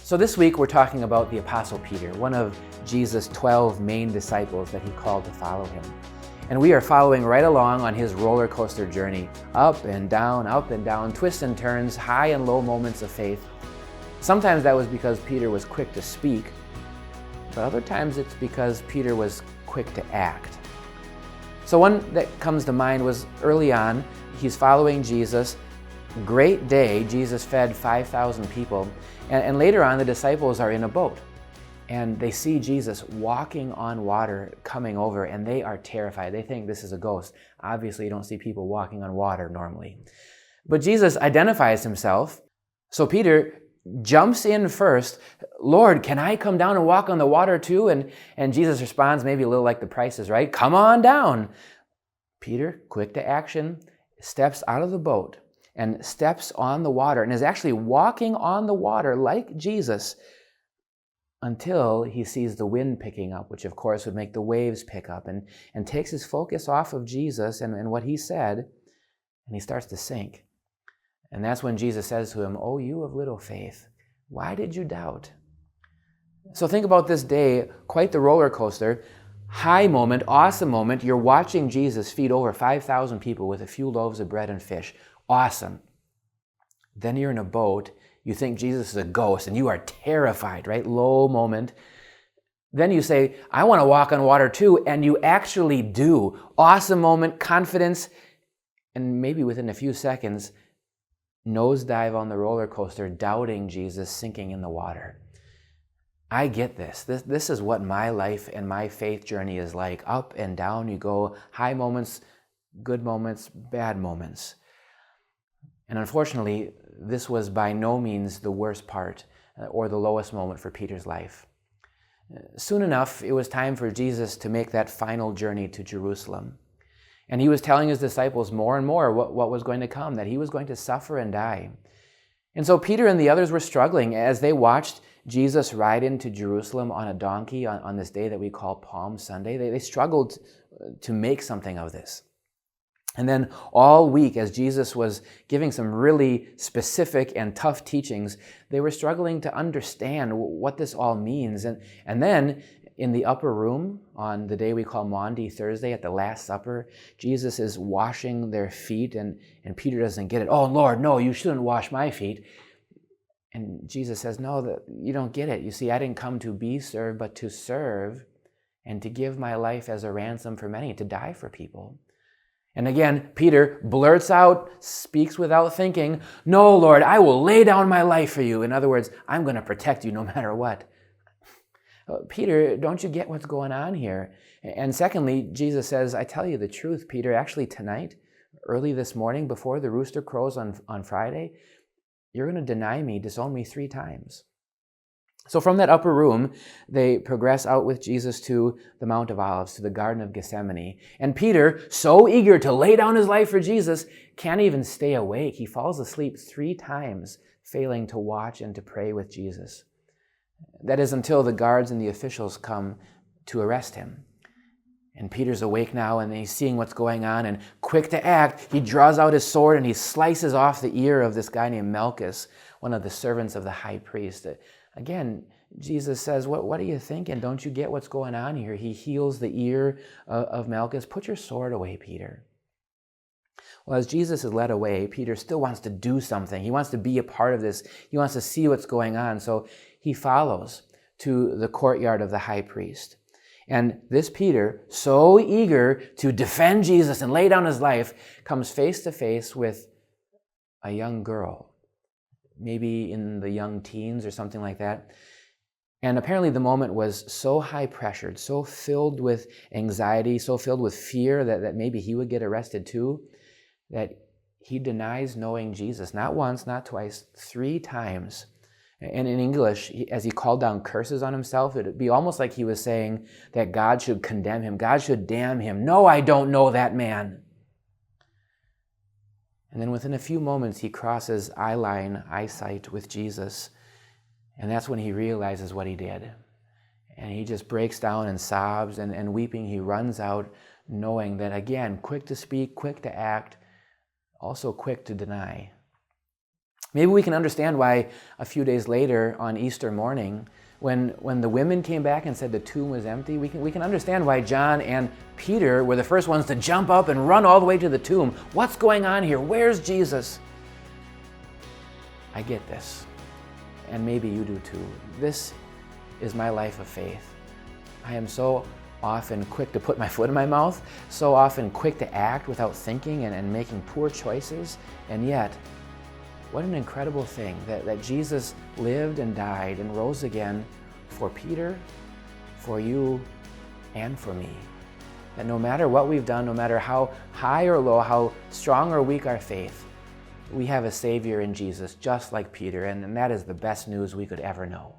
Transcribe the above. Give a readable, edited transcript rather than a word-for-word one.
So this week we're talking about the Apostle Peter, one of Jesus' 12 main disciples that he called to follow him. And we are following right along on his roller coaster journey, up and down, twists and turns, high and low moments of faith. Sometimes that was because Peter was quick to speak, but other times it's because Peter was quick to act. So one that comes to mind was early on, he's following Jesus. Great day, Jesus fed 5,000 people. And later on, the disciples are in a boat. And they see Jesus walking on water coming over, and they are terrified. They think this is a ghost. Obviously, you don't see people walking on water normally. But Jesus identifies himself. So Peter jumps in first. Lord, can I come down and walk on the water too? And Jesus responds maybe a little like The Price is Right. Come on down. Peter, quick to action, steps out of the boat and steps on the water and is actually walking on the water like Jesus until he sees the wind picking up, which of course would make the waves pick up, and takes his focus off of Jesus and what he said, and he starts to sink. And that's when Jesus says to him, "Oh, you of little faith, why did you doubt?" So think about this day, quite the roller coaster. High moment, awesome moment. You're watching Jesus feed over 5,000 people with a few loaves of bread and fish. Awesome. Then you're in a boat. You think Jesus is a ghost and you are terrified, right? Low moment. Then you say, I want to walk on water too. And you actually do. Awesome moment, confidence. And maybe within a few seconds, nosedive on the roller coaster, doubting Jesus, sinking in the water. I get this. This is what my life and my faith journey is like. Up and down you go. High moments, good moments, bad moments. And unfortunately, this was by no means the worst part or the lowest moment for Peter's life. Soon enough, it was time for Jesus to make that final journey to Jerusalem. And he was telling his disciples more and more what was going to come, that he was going to suffer and die. And so Peter and the others were struggling as they watched Jesus ride into Jerusalem on a donkey on this day that we call Palm Sunday. They struggled to make something of this. And then all week, as Jesus was giving some really specific and tough teachings, they were struggling to understand what this all means. And then in the upper room, on the day we call Maundy Thursday, at the Last Supper, Jesus is washing their feet, and Peter doesn't get it. Oh, Lord, no, you shouldn't wash my feet. And Jesus says, no, you don't get it. You see, I didn't come to be served, but to serve and to give my life as a ransom for many, to die for people. And again, Peter blurts out, speaks without thinking, no, Lord, I will lay down my life for you. In other words, I'm going to protect you no matter what. Peter, don't you get what's going on here? And secondly, Jesus says, I tell you the truth, Peter, actually tonight, early this morning, before the rooster crows on Friday, you're going to deny me, disown me 3 times. So from that upper room, they progress out with Jesus to the Mount of Olives, to the Garden of Gethsemane. And Peter, so eager to lay down his life for Jesus, can't even stay awake. He falls asleep 3 times, failing to watch and to pray with Jesus. That is until the guards and the officials come to arrest him. And Peter's awake now, and he's seeing what's going on, and quick to act, he draws out his sword and he slices off the ear of this guy named Malchus, one of the servants of the high priest. Again, Jesus says, what are you thinking? Don't you get what's going on here? He heals the ear of Malchus. Put your sword away, Peter. Well, as Jesus is led away, Peter still wants to do something. He wants to be a part of this. He wants to see what's going on. So he follows to the courtyard of the high priest. And this Peter, so eager to defend Jesus and lay down his life, comes face to face with a young girl, maybe in the young teens or something like that. And apparently the moment was so high-pressured, so filled with anxiety, so filled with fear that maybe he would get arrested too, that he denies knowing Jesus, not once, not twice, 3 times. And in English, as he called down curses on himself, it would be almost like he was saying that God should condemn him, God should damn him. No, I don't know that man. And then within a few moments, he crosses eyesight with Jesus. And that's when he realizes what he did. And he just breaks down and sobs, and weeping, he runs out, knowing that, again, quick to speak, quick to act, also quick to deny. Maybe we can understand why a few days later on Easter morning, when the women came back and said the tomb was empty, we can understand why John and Peter were the first ones to jump up and run all the way to the tomb. What's going on here? Where's Jesus? I get this, and maybe you do too. This is my life of faith. I am so often quick to put my foot in my mouth, so often quick to act without thinking and making poor choices, and yet, what an incredible thing that Jesus lived and died and rose again for Peter, for you, and for me. That no matter what we've done, no matter how high or low, how strong or weak our faith, we have a Savior in Jesus, just like Peter, and that is the best news we could ever know.